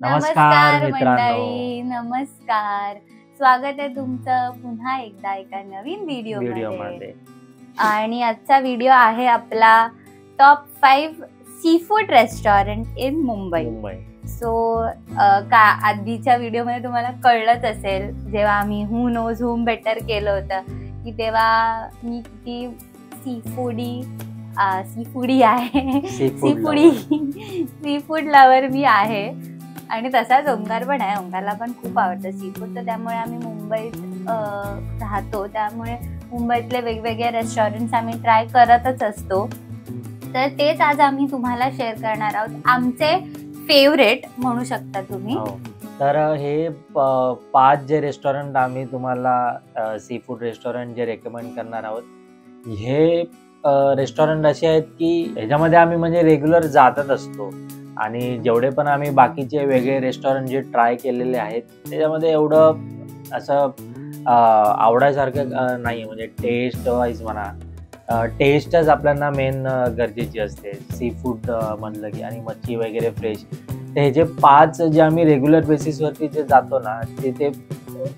नमस्कार मंडळी, नमस्कार. स्वागत आहे तुमचं पुन्हा एकदा एका नवीन व्हिडिओ मध्ये. आणि आजचा व्हिडिओ आहे आपला top 5 seafood restaurant in Mumbai. So आधीच्या व्हिडिओ मध्ये तुम्हाला कळलंच असेल, जेव्हा आम्ही हू नोज हुम बेटर केलं होतं की तेव्हा मी किती सी फूडी आहे, सी फूड लवर मी आहे. आणि तसाच ओंकार पण आहे. ओंकारला पण खूप आवडतं सी फूड. तर त्यामुळे आम्ही मुंबईत राहतो, त्यामुळे मुंबईतले वेगवेगळे रेस्टॉरंट्स आम्ही ट्राय करतच असतो. तर तेच आज आम्ही तुम्हाला शेअर करणार आहोत, आमचे फेवरेट म्हणू शकता तुम्ही. तर हे 5 जे रेस्टॉरंट आम्ही तुम्हाला सी फूड रेस्टॉरंट जे रेकमेंड करणार आहोत, हे रेस्टॉरंट असे आहेत की ह्याच्यामध्ये आम्ही म्हणजे रेग्युलर जातच असतो. आणि जेवढे पण आम्ही बाकीचे वेगळे रेस्टॉरंट जे ट्राय केलेले आहेत त्याच्यामध्ये एवढं असं आवडायसारखं नाही. म्हणजे टेस्ट वाईज म्हणा, टेस्टच आपल्याला मेन गरजेची असते सी फूड म्हणलं की. आणि मच्छी वगैरे फ्रेश. तर हे जे 5 जे आम्ही रेग्युलर बेसिसवरती जे जातो ना, ते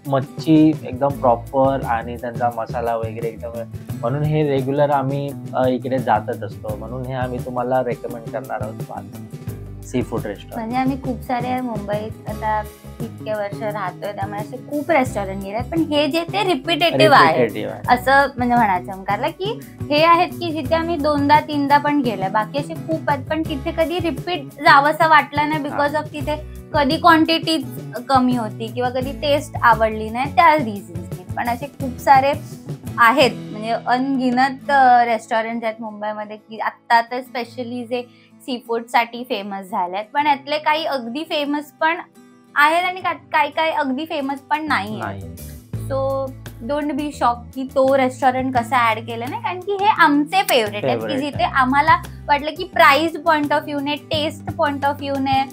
मच्छी एकदम प्रॉपर आणि त्यांचा मसाला वगैरे एकदम, म्हणून हे रेग्युलर आम्ही इकडे जातच असतो. म्हणून हे आम्ही तुम्हाला रेकमेंड करणार आहोत 5 सी फूड रेस्टॉरंट. म्हणजे आम्ही खूप सारे मुंबईत आता इतके वर्ष राहतोय, त्यामुळे असे खूप रेस्टॉरंट गेले, पण हे जे ते रिपिटेटिव्ह आहे असं म्हणजे म्हणायचं ओंकारला, की हे आहेत की जिथे आम्ही 2दा-3दा पण गेलोय. बाकी असे खूप आहेत पण तिथे कधी रिपीट जावंसं वाटलं नाही, बिकॉज ऑफ तिथे कधी क्वांटिटी कमी होती किंवा कधी टेस्ट आवडली नाही, त्या रिझन्सनी. पण असे खूप सारे आहेत, म्हणजे अनगिनत रेस्टॉरंट आहेत मुंबईमध्ये की आत्ता तर स्पेशली जे सी फूड साठी फेमस झाले आहेत. पण यातले काही अगदी फेमस पण आहेत आणि काही अगदी फेमस पण नाही. सो डोंट बी शॉक की तो रेस्टॉरंट कसा ऍड केलं नाही, कारण की हे आमचे फेवरेट आहेत की जिथे आम्हाला वाटलं की प्राइस पॉइंट ऑफ व्ह्यू ने, टेस्ट पॉइंट ऑफ व्ह्यू ने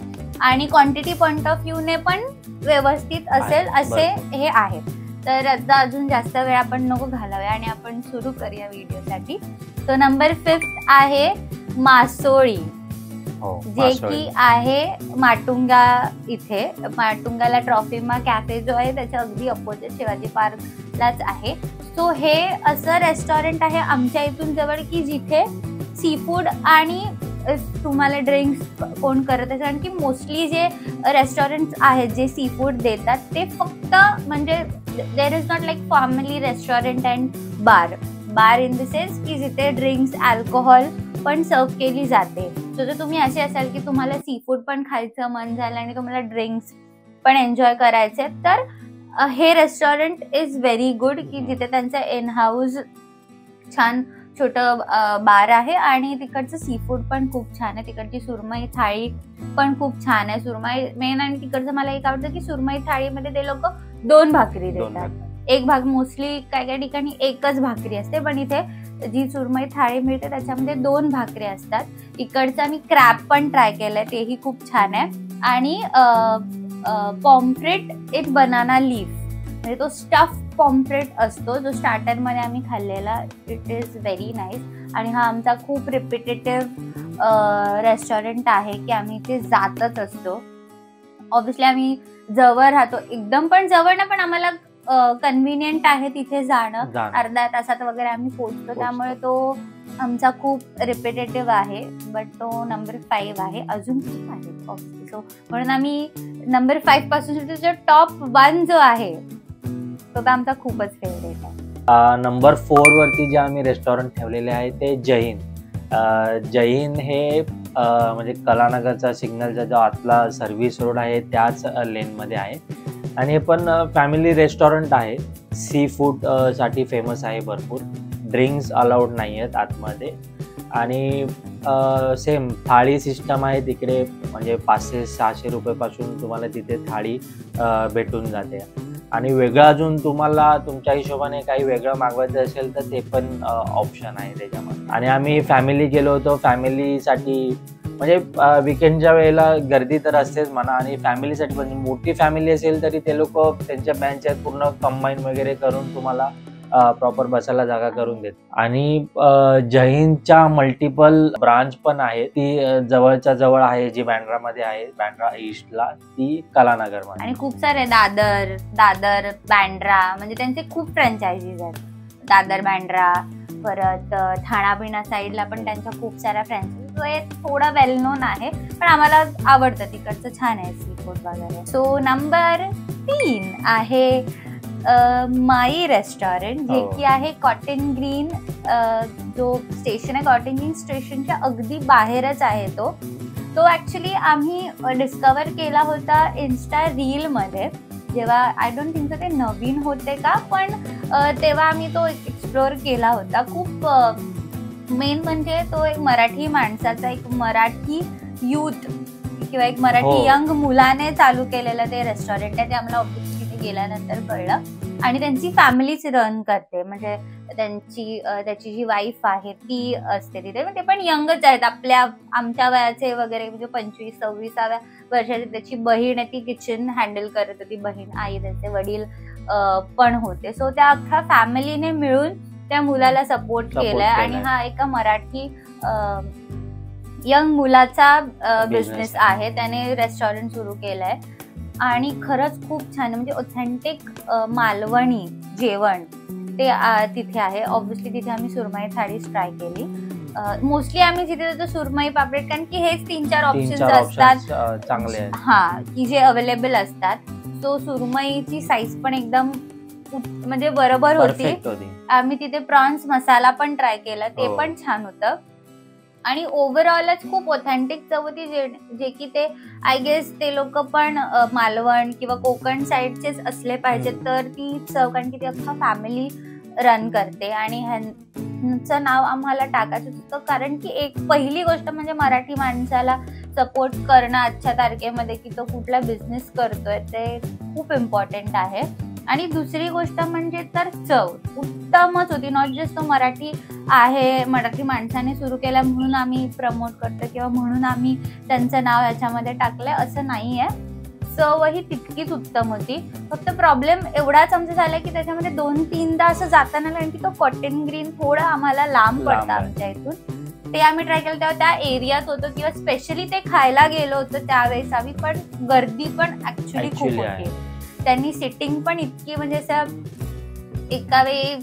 आणि क्वांटिटी पॉइंट ऑफ व्ह्यू ने पण व्यवस्थित असेल असे हे आहेत. तर आता अजून जास्त वेळ आपण नको घालावूया आणि आपण सुरू करूया व्हिडिओसाठी. तो नंबर 5 आहे मासोळी, जे की आहे माटुंगा इथे. माटुंगाला ट्रॉफिमा कॅफे जो आहे त्याच्या अगदी अपोजिट शिवाजी पार्कलाच आहे. सो हे असं रेस्टॉरंट आहे आमच्या इथून जवळ की जिथे सी फूड आणि तुम्हाला ड्रिंक्स कोण करत असेल. कारण की मोस्टली जे रेस्टॉरंट आहेत जे सी फूड देतात ते फक्त म्हणजे there is not like family restaurant and bar in the sense की जिथे ड्रिंक्स, अल्कोहोल पण सर्व केली जाते. सो जर तुम्ही असे असाल की तुम्हाला सी फूड पण खायचं मन झालं आणि तुम्हाला ड्रिंक्स पण एन्जॉय करायचे, तर हे रेस्टॉरंट इज व्हेरी गुड की जिथे त्यांचं इन हाऊस छान छोटं बार आहे आणि तिकडचं सी फूड पण खूप छान आहे. तिकडची सुरमई थाळी पण खूप छान आहे. सुरमई मेन. आणि तिकडचं मला एक आवडतं की सुरमई थाळीमध्ये ते लोक 2 भाकरी देतात. एक भाग मोस्टली काय ठिकाणी एकच भाकरी असते, पण इथे जी सुरमई थाळी मिळते त्याच्यामध्ये 2 भाकरी असतात. इकडचा मी क्रॅब पण ट्राय केलाय, तेही खूप छान आहे. आणि पॉम्फ्रेट एक बनाना लीफ, म्हणजे तो स्टफ पॉम्फ्रेट असतो जो स्टार्टर मध्ये आम्ही खाल्लेला. It is very nice. आणि हा आमचा खूप रिपिटेटिव्ह रेस्टॉरंट आहे की आम्ही इथे जातच असतो. ऑब्व्हियसली आम्ही जवळ राहतो, एकदम पण जवळ ना, पण आम्हाला कन्व्हिनियंट आहे तिथे जाणं. अर्ध्या तासात वगैरे आम्ही पोहोचतो, त्यामुळे तो आमचा खूप रिपिटेटिव्ह आहे. बट तो नंबर 5 आहे. अजून खूप आहे ऑब्व्हियसली. सो म्हणून आम्ही नंबर 5 पासून जो टॉप 1 जो आहे तो आमचा खूपच फेवरेट आहे. नंबर 4 वरती जे आम्ही रेस्टॉरंट ठेवलेले आहे ते जैन. जैन हे म्हणजे कलानगरचा सिग्नलचा जो आतला सर्व्हिस रोड आहे त्याच लेनमध्ये आहे. आणि हे पण फॅमिली रेस्टॉरंट आहे. सी फूड साठी फेमस आहे भरपूर. ड्रिंक्स अलाउड नाही आहेत आतमध्ये. आणि सेम थाळी सिस्टम आहे तिकडे, म्हणजे 500-600 रुपयेपासून तुम्हाला तिथे थाळी भेटून जाते. आणि वेगळं अजून तुम्हाला तुमच्या हिशोबाने काही वेगळं मागवायचं असेल तर ते पण ऑप्शन आहे त्याच्यामध्ये. आणि आम्ही फॅमिली गेलो होतो. फॅमिलीसाठी म्हणजे विकेंडच्या वेळेला गर्दी तर असतेच म्हणा. आणि फॅमिलीसाठी म्हणजे मोठी फॅमिली असेल तरी ते लोक त्यांच्या बँचेत पूर्ण कंबाईन वगैरे करून तुम्हाला प्रॉपर बसायला जागा करून देत. आणि जैनच्या मल्टिपल ब्रांच पण आहे, ती जवळच्या जवळ आहे, जी बँड्रामध्ये आहे, बँड्रा ईस्टला, ती कलानगर मध्ये. आणि खूप सारे दादर बँड्रा, म्हणजे त्यांचे खूप फ्रँचायझीज आहेत. दादर बँड्रा, परत ठाणा साईडला पण त्यांच्या खूप साऱ्या फ्रँचायझीज आहेत. थोडं वेल नोन आहे, पण आम्हाला आवडतं तिकडचं, छान आहे सी फूड वगैरे. सो नंबर 3 आहे माई रेस्टॉरंट, जे की आहे कॉटन ग्रीन, जो स्टेशन आहे कॉटन ग्रीन स्टेशनच्या अगदी बाहेरच आहे. तो ऍक्च्युली आम्ही डिस्कवर केला होता इन्स्टा रील मध्ये, जेव्हा आय डोंट थिंक ते नवीन होते का, पण तेव्हा आम्ही तो एक्सप्लोर केला होता. खूप मेन म्हणजे तो एक मराठी माणसाचा, एक मराठी यूथ किंवा एक मराठी यंग मुलाने चालू केलेलं ते रेस्टॉरंट आहे. ते आम्हाला ऑब्व्हियसली तिथे गेल्यानंतर कळलं. आणि त्यांची फॅमिलीच रन करते, म्हणजे त्याची जी वाईफ आहे ती असते तिथे. ते पण यंगच आहेत, आमच्या वयाचे वगैरे, म्हणजे 25-26व्या वर्षाची. त्याची बहीण आहे, ती किचन हँडल करत होती, बहीण, आई, त्याचे वडील पण होते. सो त्या अख्ख्या फॅमिलीने मिळून त्या मुलाला सपोर्ट केलाय. आणि हा एका मराठी यंग मुलाचा बिझनेस आहे. त्याने रेस्टॉरंट सुरू केलंय आणि खरंच खूप छान, म्हणजे ऑथेंटिक मालवणी जेवण ते तिथे आहे. ऑब्व्हियसली तिथे आम्ही सुरमई थाळीच ट्राय केली. मोस्टली आम्ही जिथे जातो सुरमई पापलेट, कारण की हेच 3-4 ऑप्शन्स असतात चांगले, की जे अवेलेबल असतात. सो सुरमईची साईज पण एकदम म्हणजे बरोबर होती. आम्ही तिथे प्रॉन्स मसाला पण ट्राय केला, ते पण छान होतं. आणि ओव्हरऑलच खूप ऑथेंटिक चव होती, जे की ते आय गेस ते लोक पण मालवण किंवा कोकण साईडचेच असले पाहिजेत तर ती चव, कारण की ती अख्खा फॅमिली रन करते. आणि ह्यांचं नाव आम्हाला टाकायचं होतं, कारण की एक पहिली गोष्ट म्हणजे मराठी माणसाला सपोर्ट करणं आजच्या तारखेमध्ये, की तो कुठला बिझनेस करतोय, ते खूप इम्पॉर्टंट आहे. आणि दुसरी गोष्ट म्हणजे तर चव उत्तमच होती. नॉट जस्ट तो मराठी आहे, मराठी माणसाने सुरू केला म्हणून आम्ही प्रमोट करतो किंवा म्हणून आम्ही त्यांचं नाव याच्यामध्ये टाकलंय, असं नाहीये. चव ही तितकीच उत्तम होती. फक्त प्रॉब्लेम एवढाच आमचा झाला की त्याच्यामध्ये 2-3दा असं जाताना, कारण की तो कॉटन ग्रीन थोडं आम्हाला लांब पडतं आमच्या इथून. ते आम्ही ट्राय केलं तेव्हा त्या एरियात होतो, किंवा स्पेशली ते खायला गेलो होतो त्यावेळेस आम्ही, पण गर्दी पण ऍक्च्युली खूप होती. त्यांनी सिटिंग पण इतकी, म्हणजे असं एका वेळी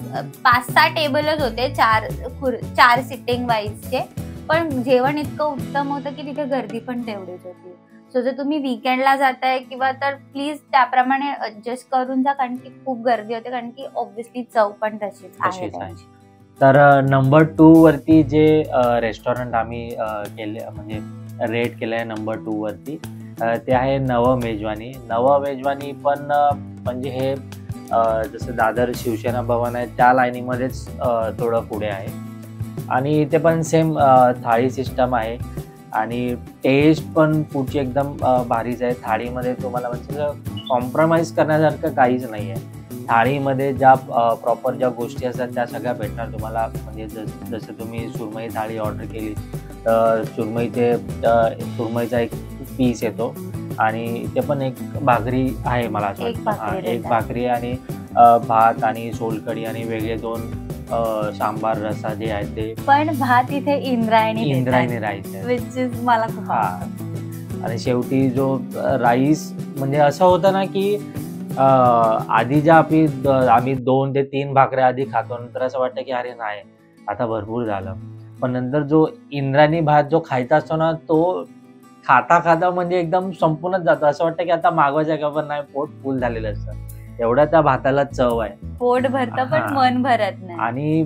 5-6 टेबलच होते, 4 सिटिंग वाईजचे, पण जेवण इतकं उत्तम होतं की तिथे गर्दी पण तेवढीच होती. सो जर तुम्ही वीकेंडला जाताय किंवा तर प्लीज त्याप्रमाणे ऍडजस्ट करून जा, कारण की खूप गर्दी होते, कारण की ऑब्व्हियसली चव पण तशीच आहे. तर नंबर 2 वरती जे रेस्टॉरंट आम्ही केले, म्हणजे रेट केलंय नंबर 2 वरती, ते आहे नव मेजवानी. नव मेजवानी पण म्हणजे हे जसं दादर शिवसेना भवन आहे त्या लाईनीमध्येच थोडं पुढे आहे. आणि इथे पण सेम थाळी सिस्टम आहे आणि टेस्ट पण फूडची एकदम भारीच आहे. थाळीमध्ये तुम्हाला म्हणजे कॉम्प्रोमाइज करण्यासारखं काहीच नाही आहे. थाळीमध्ये ज्या प्रॉपर ज्या गोष्टी असतात त्या सगळ्या भेटणार तुम्हाला. म्हणजे जसं तुम्ही सुरमई थाळी ऑर्डर केली तर सुरमईचा एक पीस येतो आणि ते पण एक भाकरी आहे, मला असं वाटतं एक भाकरी आणि भात आणि सोलकढी आणि वेगळे 2 सांबार रसा जे आहे ते. पण भात इथे इंद्रायणी राईस आहे, मला खूप आणि शेवटी जो राईस म्हणजे असं होतं ना की आधी ज्या आम्ही 2 ते 3 भाकऱ्या आधी खातो, नंतर असं वाटतं की अरे नाही आता भरपूर झालं. पण नंतर जो इंद्रायणी भात जो खायचा असतो ना, तो खाता म्हणजे एकदम संपूनच जातो. असं वाटतं की आता मागवायचं का, पण नाही, पोट फुल झालेलं असतं. एवढा त्या भाताला चव आहे, पोट भरतं पण मन भरत नाही. आणि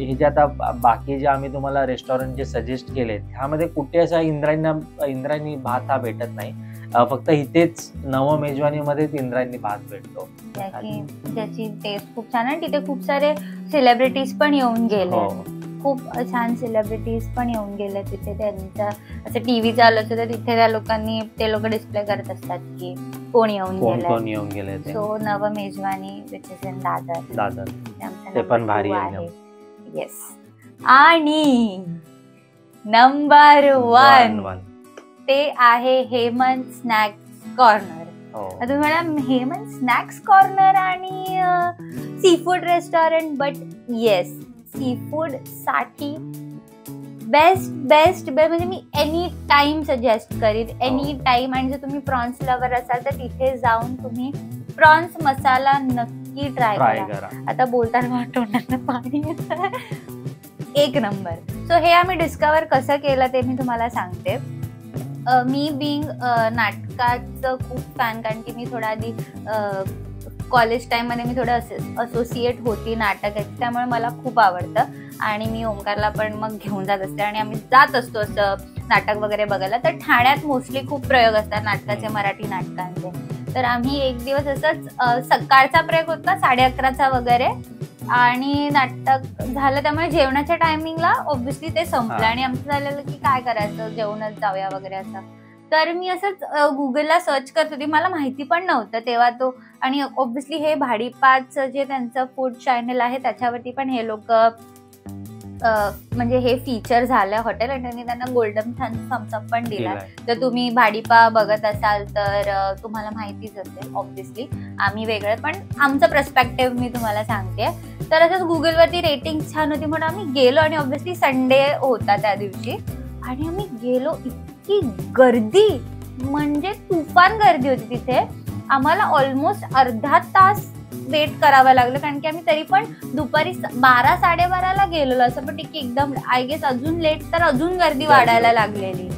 हे जे आता बाकी जे आम्ही तुम्हाला रेस्टॉरंट जे सजेस्ट केले त्यामध्ये कुठे असा इंद्रायणी भात हा भेटत नाही. फक्त इथेच नव मेजवानीमध्येच इंद्रायणी भात भेटतो, ज्याची टेस्ट खूप छान आहे. तिथे खूप सारे सेलिब्रिटीज पण येऊन गेले, खूप छान सेलिब्रिटीज पण येऊन गेले तिथे. त्यांचा असं टीव्ही चालू असतो तर तिथे ते लोक डिस्प्ले करत असतात की कोण येऊन गेले. सो नव मेजवानी विच इज इन दादर, ते पण भारी आहे. येस. आणि नंबर 1 ते आहे हेमंत स्नॅक्स कॉर्नर. तुम्ही म्हणा हेमंत स्नॅक्स कॉर्नर आणि seafood restaurant, but yes, seafood साठी बेस्ट म्हणजे मी एनी टाइम सजेस्ट करीन, एनी टाइम. आणि जर तुम्ही प्रॉन्स लवर असाल तर तिथे जाऊन तुम्ही प्रॉन्स मसाला नक्की ट्राय करा. आता बोलताना तोंडातनं पाणी येतं. एक नंबर. सो हे आम्ही डिस्कवर कसं केलं ते मी तुम्हाला सांगते. मी बिंग नाटकाचं खूप फॅन, कारण की मी थोडा आधी कॉलेज टाइममध्ये मी थोडं असोसिएट होती नाटकाची, त्यामुळे मला खूप आवडतं. आणि मी ओमकारला पण मग घेऊन जात असते आणि आम्ही जात असतो असं नाटक वगैरे बघायला. तर ठाण्यात मोस्टली खूप प्रयोग असतात नाटकाचे, मराठी नाटकांचे. तर आम्ही एक दिवस असंच सकाळचा प्रयोग होता 11:30 वगैरे, आणि नाटक झालं, त्यामुळे जेवणाच्या टायमिंगला ऑब्व्हियसली ते संपलं आणि आमचं झालेलं की काय करायचं, जेवणच जाऊया वगैरे असं. तर मी असंच गुगलला सर्च करत होती, मला माहिती पण नव्हतं तेव्हा तो. आणि ऑब्व्हियसली हे भाडीपाचं जे त्यांचं फूड चॅनल आहे त्याच्यावरती पण हे लोक म्हणजे हे फीचर झालं हॉटेल, आणि त्यांनी त्यांना गोल्डन थम्सअप पण दिला. तर तुम्ही भाडीपा बघत असाल तर तुम्हाला माहितीच असेल ऑब्व्हियसली. आम्ही वेगळं, पण आमचं पर्स्पेक्टिव्ह मी तुम्हाला सांगते. तर असंच गुगलवरती रेटिंग छान होती म्हणून आम्ही गेलो, आणि ऑब्व्हियसली संडे होता त्या दिवशी, आणि आम्ही गेलो. इतकी गर्दी, म्हणजे तुफान गर्दी होती तिथे. आम्हाला ऑलमोस्ट अर्धा तास वेट करावं लागलं, कारण की आम्ही तरी पण दुपारी 12-12:30 गेलेलो असं. पण ठीक, एकदम आय गेस अजून लेट तर अजून गर्दी वाढायला लागलेली.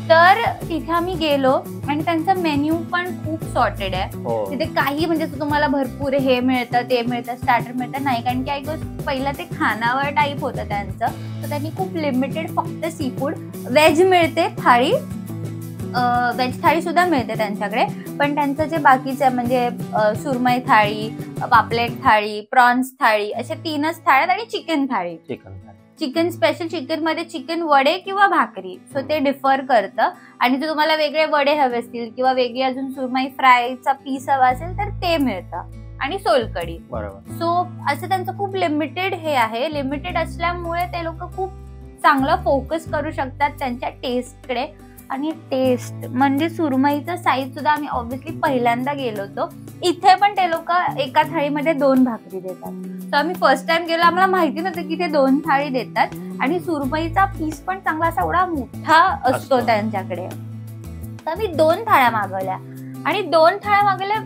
तर तिथे आम्ही गेलो, आणि त्यांचा मेन्यू पण खूप सॉर्टेड आहे. तिथे काही म्हणजे तुम्हाला भरपूर हे मिळतं, ते मिळतं, स्टार्टर मिळतं नाही, कारण की आय गेस पहिला ते खानावळ टाईप होतं त्यांचं. तर त्यांनी खूप लिमिटेड फक्त सी फूड. व्हेज मिळते थाळी, व्हेज थाळी सुद्धा मिळते त्यांच्याकडे, पण त्यांचं जे बाकीचे म्हणजे सुरमई थाळी, पापलेट थाळी, प्रॉन्स थाळी, अशा 3च थाळ्यात, आणि चिकन थाळी. चिकन स्पेशल, चिकन मध्ये चिकन वडे किंवा भाकरी, सो ते डिफर करतं. आणि जर तुम्हाला वेगळे वडे हवे असतील किंवा वेगळी अजून सुरमई फ्रायचा पीस हवा असेल तर ते मिळतं, आणि सोलकढी. सो असं त्यांचं खूप लिमिटेड हे आहे. लिमिटेड असल्यामुळे ते लोक खूप चांगलं फोकस करू शकतात त्यांच्या टेस्टकडे. आणि टेस्ट म्हणजे सुरमईचं साईज सुद्धा, आम्ही ऑब्व्हियसली पहिल्यांदा गेलो होतो. इथे पण ते लोक एका थाळीमध्ये 2 भाकरी देतात. तर आम्ही फर्स्ट टाइम गेलो, आम्हाला माहिती नव्हतं की ते 2 थाळी देतात. आणि सुरमईचा पीस पण चांगला असा एवढा मोठा असतो त्यांच्याकडे. तर आम्ही 2 थाळ्या मागवल्या, आणि 2 थाळ्या मागवल्या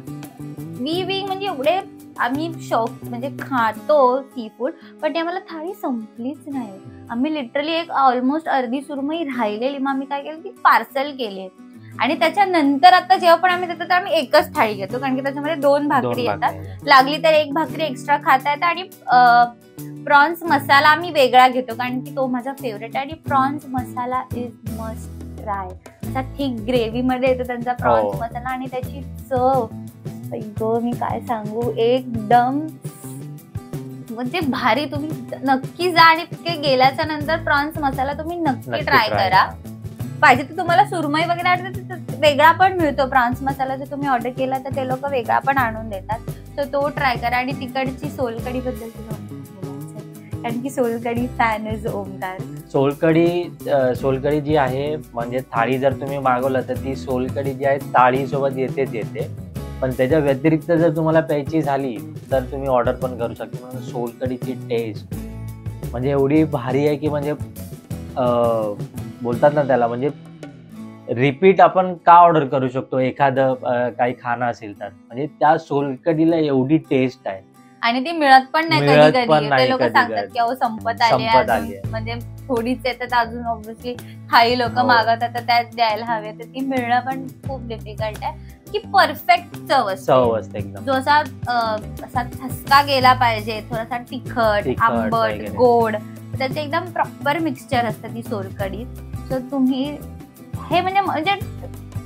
म्हणजे एवढे आम्ही शौक म्हणजे खातो सी फूड, पण ती आम्हाला थाळी संपलीच नाही. आम्ही लिटरली एक ऑलमोस्ट अर्धी सुरमई राहिलेली, मग आम्ही काय केलं ती पार्सल केली. आणि त्याच्यानंतर आता जेव्हा पण आम्ही देतो तर आम्ही एकच थाळी घेतो, कारण की त्याच्यामध्ये 2 भाकरी येतात, लागली तर 1 भाकरी एक्स्ट्रा खाता येतात. आणि प्रॉन्स मसाला आम्ही वेगळा घेतो, कारण की तो माझा फेवरेट आहे. आणि prawns masala is must try. असा थिक ग्रेव्ही मध्ये येतो त्यांचा प्रॉन्स मसाला, आणि त्याची चव मी काय सांगू, एकदम म्हणजे भारी. तुम्ही नक्की जा, आणि तिथे गेल्याच्या नंतर प्रॉन्स मसाला तुम्ही नक्की ट्राय करा. पाहिजे तर तुम्हाला सुरमई वगैरे आवडते वेगळा पण मिळतो प्रॉन्स मसाला, जर तुम्ही ऑर्डर केला तर ते लोक वेगळा पण आणून देतात. तर तो ट्राय करा. आणि तिकडची सोलकढी बद्दल कारण की सोलकढी फॅन इज ओमकार. सोलकढी जी आहे, म्हणजे थाळी जर तुम्ही मागवलं तर ती सोलकढी जी आहे थाळी सोबत येते. पण त्याच्या व्यतिरिक्त जर तुम्हाला प्यायची झाली तर तुम्ही ऑर्डर पण करू शकता. म्हणजे सोलकढीची टेस्ट म्हणजे एवढी भारी आहे की म्हणजे बोलतात ना त्याला, म्हणजे रिपीट आपण का ऑर्डर करू शकतो एखादं काही खाणं असेल तर. म्हणजे त्या सोलकढीला एवढी टेस्ट आहे, आणि ती मिळत पण नाही कधी कधी. ते लोक सांगतात की अहो संपत आली, म्हणजे थोडीच येतात अजून. ऑब्व्हियसली काही लोक मागवतात तर त्यात द्यायला हवे, तर ती मिळणं पण खूप डिफिकल्ट आहे. की परफेक्ट चव असते एकदम, जो असा ठसका गेला पाहिजे, थोडासा तिखट, आंबट, गोड, त्याचे एकदम प्रॉपर मिक्सचर असतं ती सोलकढी. सो तुम्ही हे म्हणजे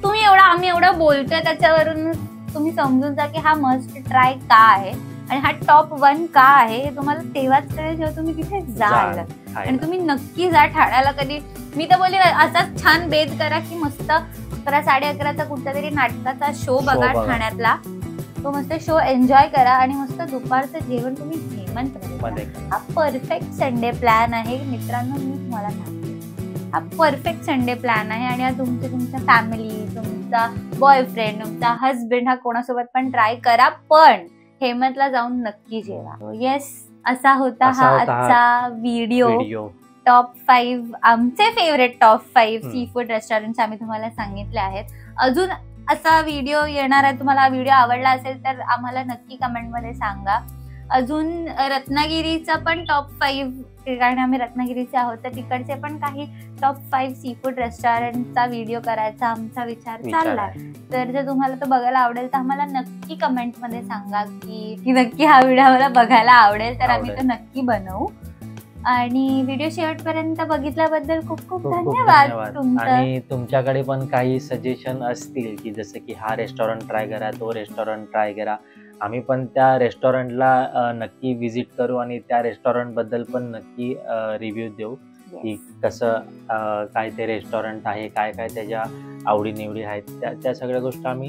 तुम्ही आम्ही एवढं बोलतोय त्याच्यावरून तुम्ही समजून जा की हा मस्ट ट्राय का आहे, आणि हा टॉप 1 का आहे हे तुम्हाला तेव्हाच कळेल जेव्हा तुम्ही तिथे जाल. आणि तुम्ही नक्की जा ठाण्याला कधी. मी तर बोलले असाच छान बेत करा की मस्त 11-11:30चा कुठचा तरी नाटकाचा शो बघा ठाण्यातला, तो मस्त शो एन्जॉय करा, आणि मस्त दुपारचं जेवण तुम्ही हेमंत मध्ये. हा परफेक्ट संडे प्लॅन आहे मित्रांनो, मी तुम्हाला सांगते. हा परफेक्ट संडे प्लॅन आहे आणि हा तुमच्या फॅमिली, तुमचा बॉयफ्रेंड, तुमचा हजबंड, हा कोणासोबत पण ट्राय करा, पण हेमतला जाऊन नक्की जेवा. येस, असा होता हा आजचा व्हिडिओ. टॉप 5 आमचे favourite top 5 seafood restaurant आम्ही तुम्हाला सांगितले आहेत. अजून असा व्हिडिओ येणार आहे. तुम्हाला हा व्हिडिओ आवडला असेल तर आम्हाला नक्की कमेंटमध्ये सांगा. अजून रत्नागिरीचा पण टॉप 5, कारण आम्ही रत्नागिरीचे आहोत, तर तिकडचे पण काही टॉप 5 सी फूड रेस्टॉरंटचा व्हिडिओ करायचा आमचा विचार चाललाय. तर जर तुम्हाला तो बघायला आवडेल तर आम्हाला नक्की कमेंटमध्ये सांगा की नक्की हा व्हिडिओ आम्हाला बघायला आवडेल, तर आम्ही तो नक्की बनवू. आणि व्हिडिओ शेवटपर्यंत बघितल्याबद्दल खूप खूप धन्यवाद तुमचं. आणि तुमच्याकडे पण काही सजेशन असतील की जसं की हा रेस्टॉरंट ट्राय करा, तो रेस्टॉरंट ट्राय करा, आम्ही पण त्या रेस्टॉरंटला नक्की व्हिजिट करू आणि त्या रेस्टॉरंट बद्दल पण नक्की रिव्ह्यू देऊ की कसं काय ते रेस्टॉरंट आहे, काय काय त्याच्या आवडीनिवडी आहेत, त्या सगळ्या गोष्टी आम्ही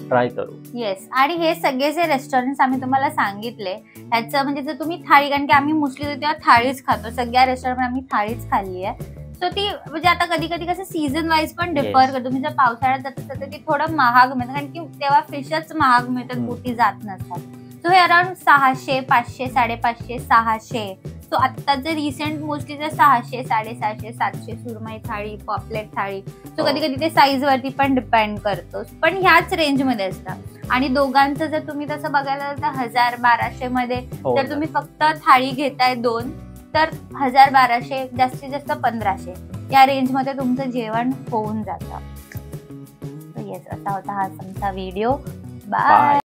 ट्राय करू. येस, आणि हे सगळे जे रेस्टॉरंट आम्ही तुम्हाला सांगितले ह्याचं म्हणजे जर तुम्ही थाळी, कारण की आम्ही मोस्टली तेव्हा थाळीच खातो, सगळ्या रेस्टॉरंट आम्ही थाळीच खाल्ली आहे. सो ती म्हणजे आता कधी कधी कसं सीझन वाईज पण डिफर करतो. तुम्ही जर पावसाळ्यात जात असाल तर ती थोडं महाग मिळतं, कारण की तेव्हा फिशच महाग मिळतात, बोटी जात नसतात. सो हे अराउंड 600, 500, 550, 600. सो आत्ताचं रिसेंट मोस्टली तर 600, 650, 700 सुरमई थाळी, पॉपलेट थाळी. सो कधी कधी ते साईज वरती पण डिपेंड करतो, पण ह्याच रेंजमध्ये असतात. आणि दोघांचं जर तुम्ही तसं बघायला तर 1000-1200 मध्ये जर तुम्ही फक्त थाळी घेताय 2, तर 1000-1200, जास्तीत जास्त 1500 या रेंजमध्ये तुमचं जेवण होऊन जातं. येस, असा होता हा आमचा व्हिडिओ. बाय.